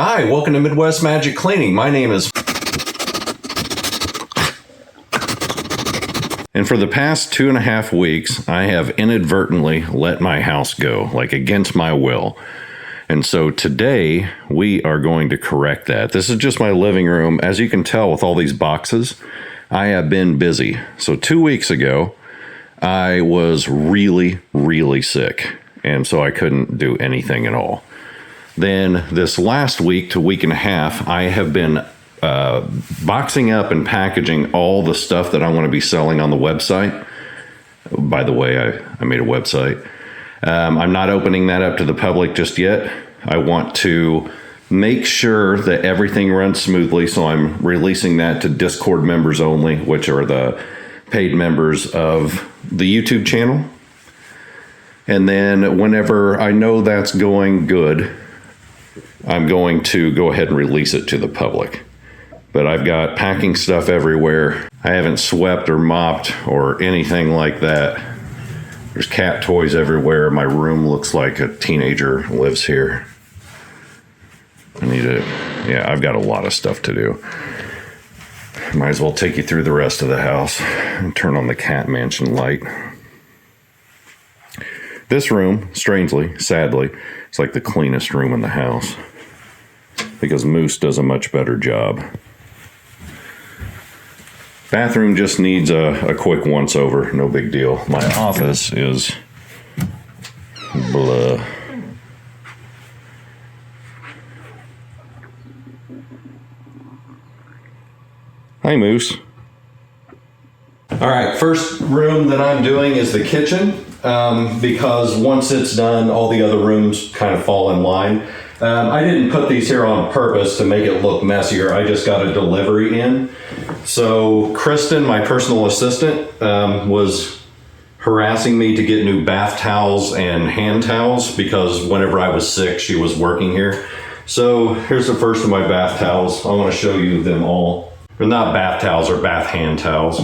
Hi, welcome to Midwest Magic Cleaning. My name is... And for the past 2.5 weeks, I have inadvertently let my house go, like against my will. And so today, we are going to correct that. This is just my living room. As you can tell with all these boxes, I have been busy. So 2 weeks ago, I was really, really sick. And so I couldn't do anything at all. Then this last week to week and a half, I have been boxing up and packaging all the stuff that I want to be selling on the website. By the way, I made a website. I'm not opening that up to the public just yet. I want to make sure that everything runs smoothly, so I'm releasing that to Discord members only, which are the paid members of the YouTube channel. And then whenever I know that's going good, I'm going to go ahead and release it to the public. But I've got packing stuff everywhere. I haven't swept or mopped or anything like that. There's cat toys everywhere. My room looks like a teenager lives here. I've got a lot of stuff to do. Might as well take you through the rest of the house and turn on the cat mansion light. This room, strangely, sadly, it's like the cleanest room in the house because Moose does a much better job. Bathroom just needs a quick once over, no big deal. My office is blah. Hi, Moose. All right, first room that I'm doing is the kitchen because once it's done, all the other rooms kind of fall in line. I didn't put these here on purpose to make it look messier. I just got a delivery in. So Kristen, my personal assistant, was harassing me to get new bath towels and hand towels because whenever I was sick, she was working here. So here's the first of my bath towels. I want to show you them all. They're not bath towels, they're bath hand towels.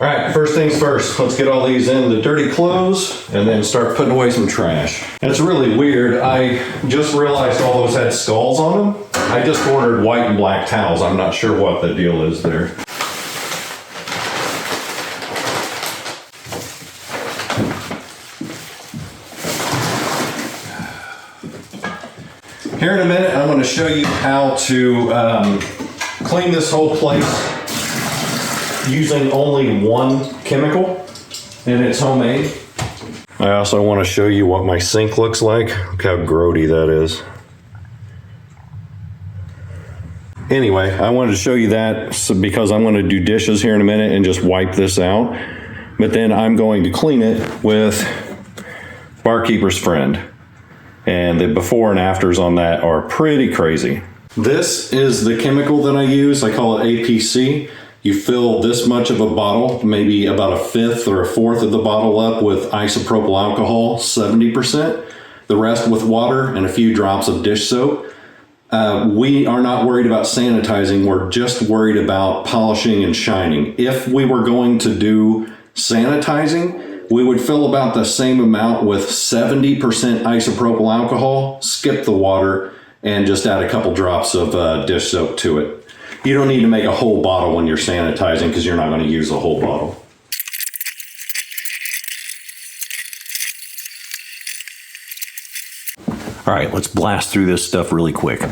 All right, first things first, let's get all these in the dirty clothes and then start putting away some trash. That's really weird. I just realized all those had skulls on them. I just ordered white and black towels. I'm not sure what the deal is there. Here in a minute, I'm going to show you how to clean this whole place using only one chemical, and it's homemade. I also want to show you what my sink looks like. Look how grody that is. Anyway, I wanted to show you that because I'm going to do dishes here in a minute and just wipe this out. But then I'm going to clean it with Barkeeper's Friend. And the before and afters on that are pretty crazy. This is the chemical that I use. I call it APC. You fill this much of a bottle, maybe about a fifth or a fourth of the bottle up with isopropyl alcohol, 70%, the rest with water and a few drops of dish soap. We are not worried about sanitizing, we're just worried about polishing and shining. If we were going to do sanitizing, we would fill about the same amount with 70% isopropyl alcohol, skip the water, and just add a couple drops of dish soap to it. You don't need to make a whole bottle when you're sanitizing because you're not going to use the whole bottle. All right, let's blast through this stuff really quick.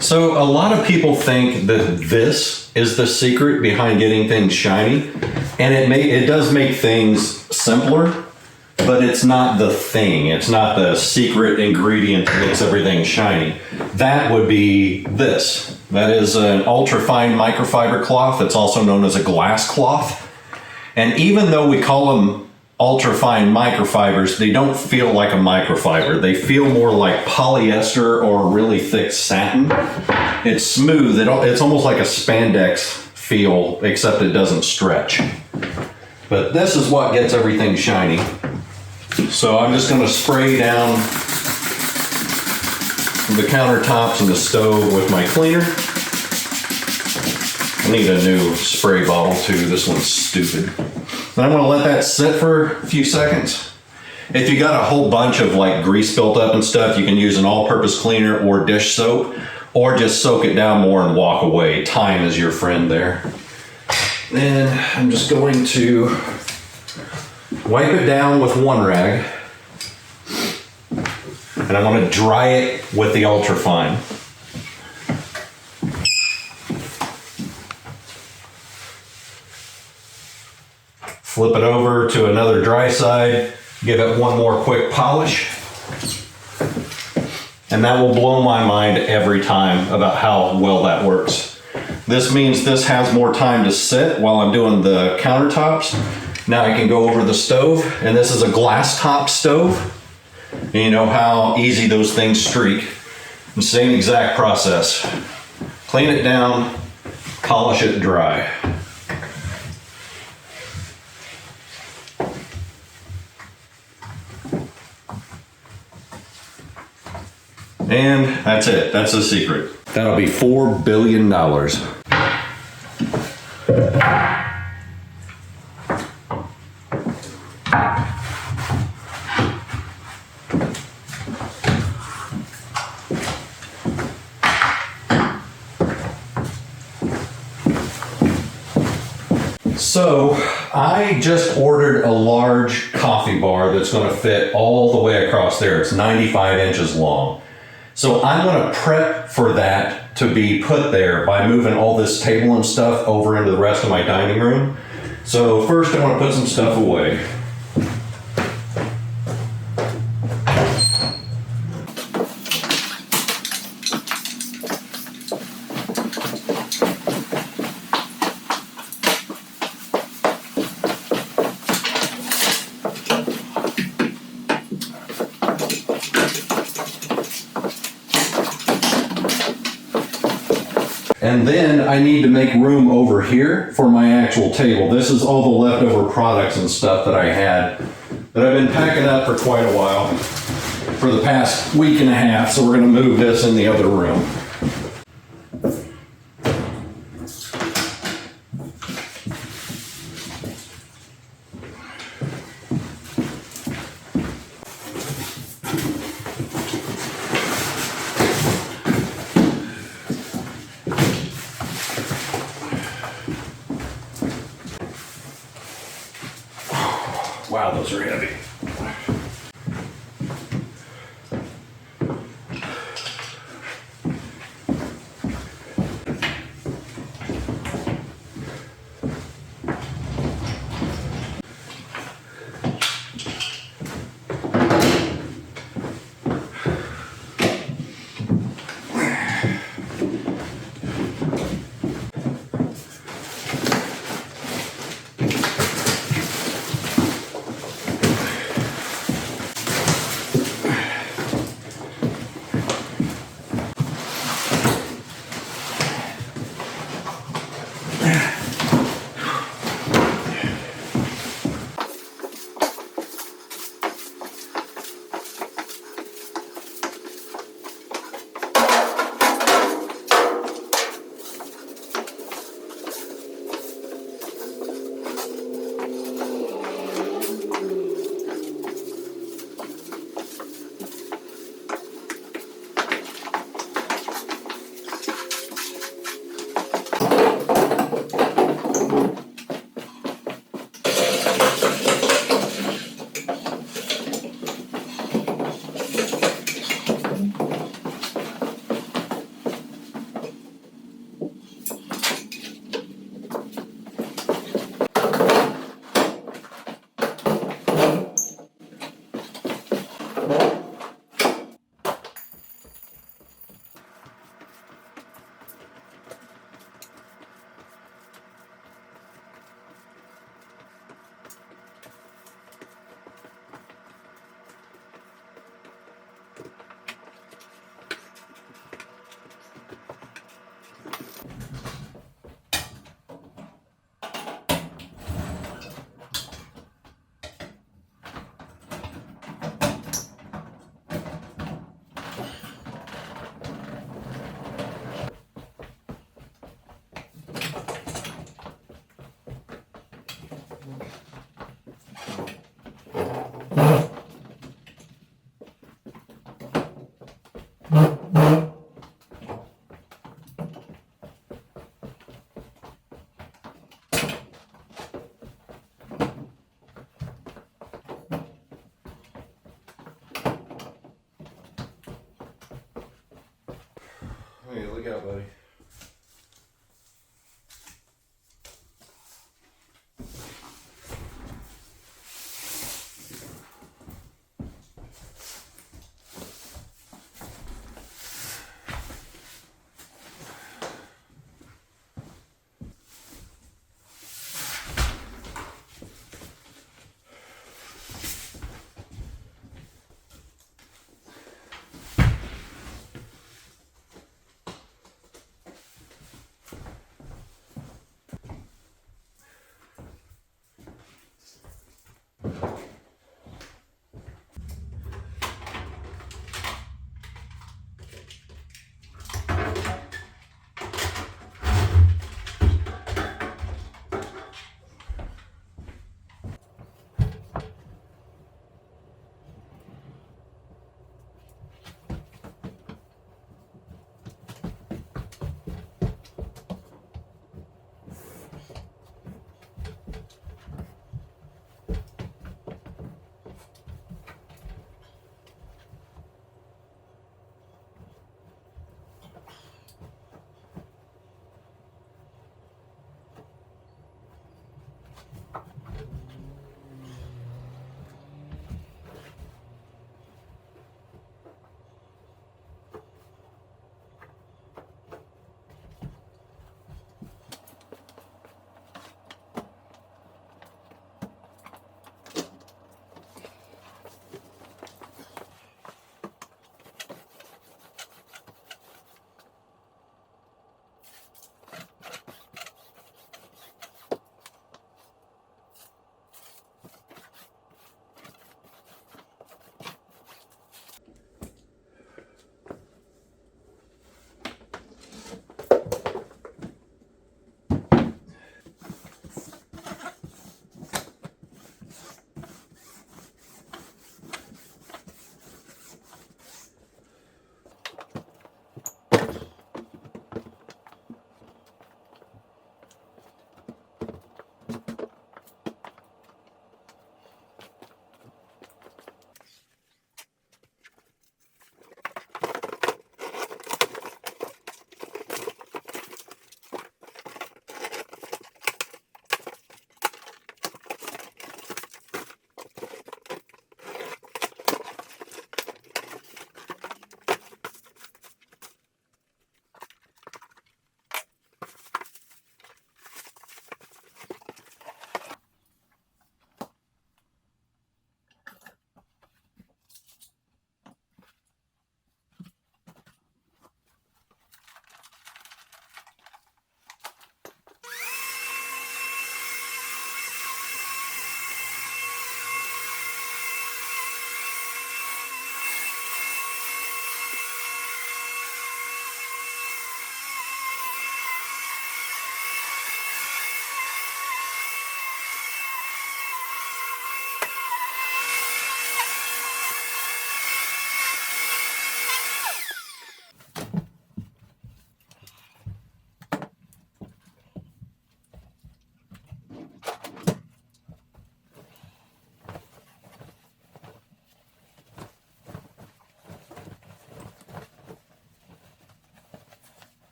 So a lot of people think that this is the secret behind getting things shiny, and it does make things simpler, but it's not the thing. It's not the secret ingredient that makes everything shiny. That would be this. That is an ultra-fine microfiber cloth. It's also known as a glass cloth. And even though we call them ultra-fine microfibers, they don't feel like a microfiber. They feel more like polyester or really thick satin. It's smooth. It's almost like a spandex feel, except it doesn't stretch. But this is what gets everything shiny. So I'm just going to spray down the countertops and the stove with my cleaner. I need a new spray bottle too. This one's stupid. Then I'm going to let that sit for a few seconds. If you got a whole bunch of like grease built up and stuff, you can use an all-purpose cleaner or dish soap, or just soak it down more and walk away. Time is your friend there. Then I'm just going to wipe it down with one rag, and I'm going to dry it with the ultrafine. Flip it over to another dry side, give it one more quick polish, and that will blow my mind every time about how well that works. This means this has more time to sit while I'm doing the countertops. Now I can go over the stove, and this is a glass top stove. And you know how easy those things streak. The same exact process. Clean it down, polish it dry. And that's it. That's the secret. That'll be $4 billion. So I just ordered a large coffee bar that's going to fit all the way across there. It's 95 inches long. So I'm going to prep for that to be put there by moving all this table and stuff over into the rest of my dining room. So first I want to put some stuff away. And then I need to make room over here for my actual table. This is all the leftover products and stuff that I had that I've been packing up for quite a while, for the past week and a half. So we're going to move this in the other room. Wow, those are heavy. look out, buddy.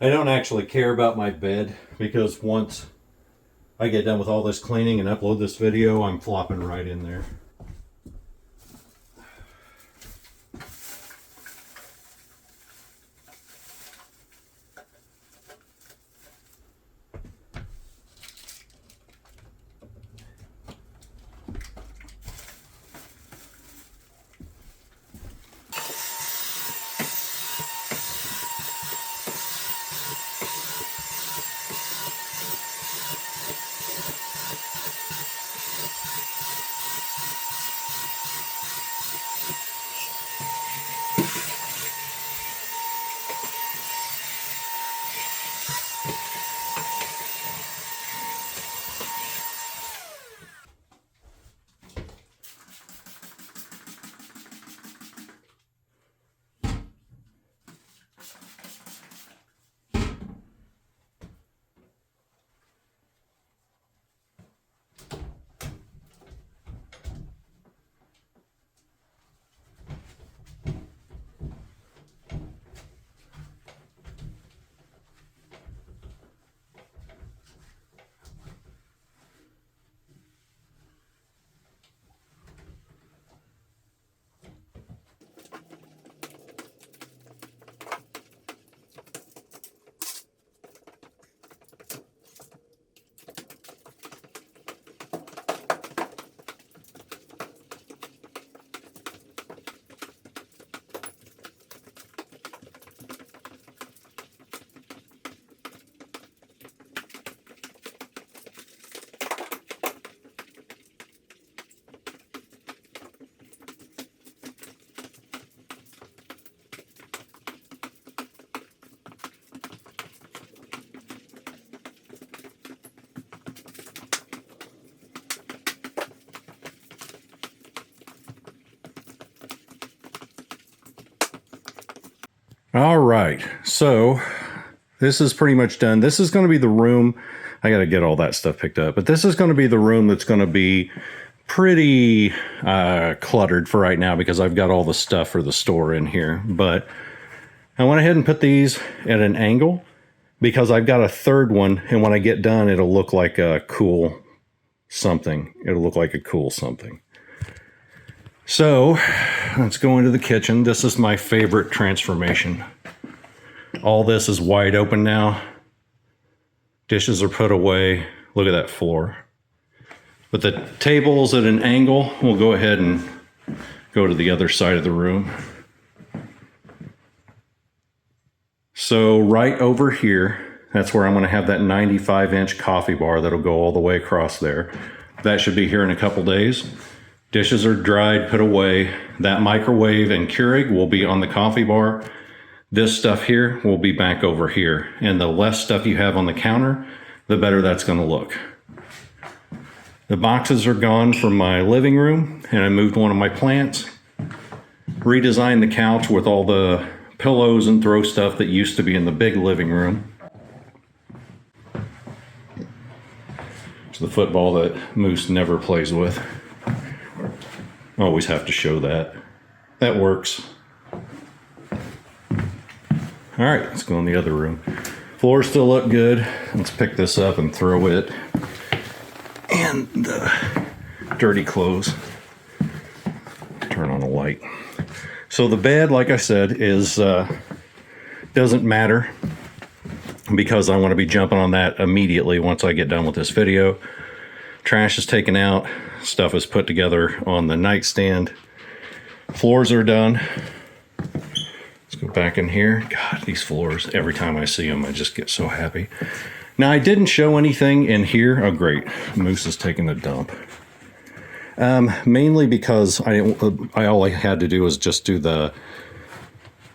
I don't actually care about my bed because once I get done with all this cleaning and upload this video, I'm flopping right in there. All right, so this is pretty much done. This is going to be the room. I got to get all that stuff picked up, but this is going to be the room that's going to be pretty cluttered for right now because I've got all the stuff for the store in here. But I went ahead and put these at an angle because I've got a third one, and when I get done, it'll look like a cool something. It'll look like a cool something. So let's go into the kitchen. This is my favorite transformation. All this is wide open now. Dishes are put away. Look at that floor. With the tables at an angle, we'll go ahead and go to the other side of the room. So right over here, that's where I'm going to have that 95-inch coffee bar that'll go all the way across there. That should be here in a couple days. Dishes are dried, put away. That microwave and Keurig will be on the coffee bar. This stuff here will be back over here. And the less stuff you have on the counter, the better that's going to look. The boxes are gone from my living room, and I moved one of my plants. Redesigned the couch with all the pillows and throw stuff that used to be in the big living room. It's the football that Moose never plays with. Always have to show that. That works. All right, let's go in the other room. Floors still look good. Let's pick this up and throw it in the dirty clothes. Turn on a light. So the bed, like I said, is doesn't matter because I want to be jumping on that immediately once I get done with this video. Trash is taken out. Stuff is put together on the nightstand. Floors are done. Let's go back in here. God, these floors, every time I see them, I just get so happy. Now, I didn't show anything in here. Oh, great. Moose is taking a dump. Mainly because all I had to do was just do the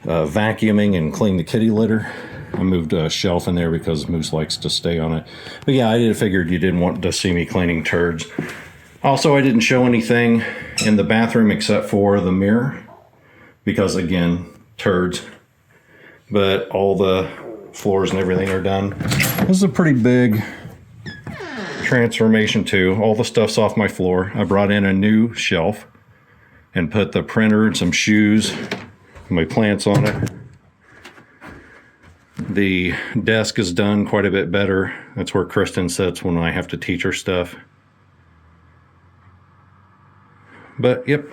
vacuuming and clean the kitty litter. I moved a shelf in there because Moose likes to stay on it. But yeah, I figured you didn't want to see me cleaning turds. Also, I didn't show anything in the bathroom except for the mirror because, again, turds. But all the floors and everything are done. This is a pretty big transformation too. All the stuff's off my floor. I brought in a new shelf and put the printer and some shoes, my plants on it. The desk is done quite a bit better. That's where Kristen sits when I have to teach her stuff. But yep,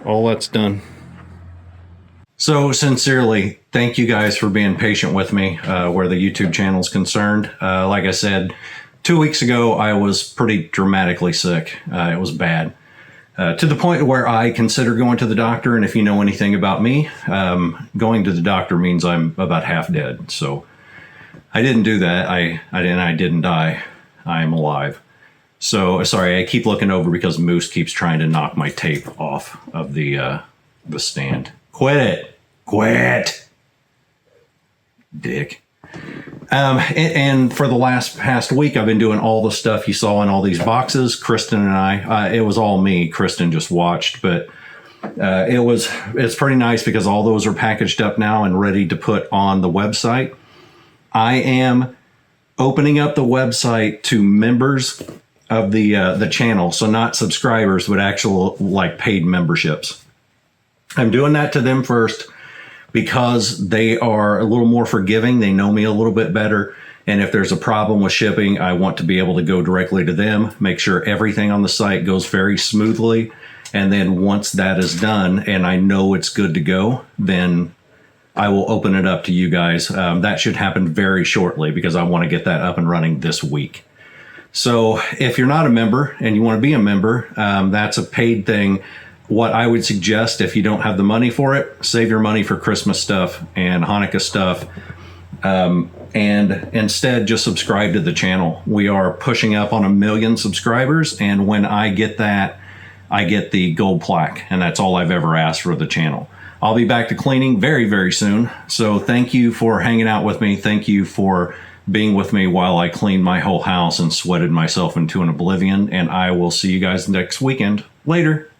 all that's done. So sincerely, thank you guys for being patient with me where the YouTube channel is concerned. Like I said, 2 weeks ago, I was pretty dramatically sick. It was bad. To the point where I consider going to the doctor. And if you know anything about me, going to the doctor means I'm about half dead. So I didn't do that. I didn't die. I am alive. So sorry, I keep looking over because Moose keeps trying to knock my tape off of the stand. Quit it. Quit. Dick. And for the past week, I've been doing all the stuff you saw in all these boxes. Kristen and I, it was all me. Kristen just watched, but it's pretty nice because all those are packaged up now and ready to put on the website. I am opening up the website to members of the channel. So not subscribers, but actual like paid memberships. I'm doing that to them first because they are a little more forgiving. They know me a little bit better. And if there's a problem with shipping, I want to be able to go directly to them, make sure everything on the site goes very smoothly. And then once that is done and I know it's good to go, then I will open it up to you guys. That should happen very shortly because I want to get that up and running this week. So if you're not a member and you want to be a member, that's a paid thing. What I would suggest, if you don't have the money for it, save your money for Christmas stuff and Hanukkah stuff. And instead just subscribe to the channel. We are pushing up on 1 million subscribers. And when I get that, I get the gold plaque. And that's all I've ever asked for the channel. I'll be back to cleaning very, very soon. So thank you for hanging out with me. Thank you for being with me while I cleaned my whole house and sweated myself into an oblivion. And I will see you guys next weekend. Later.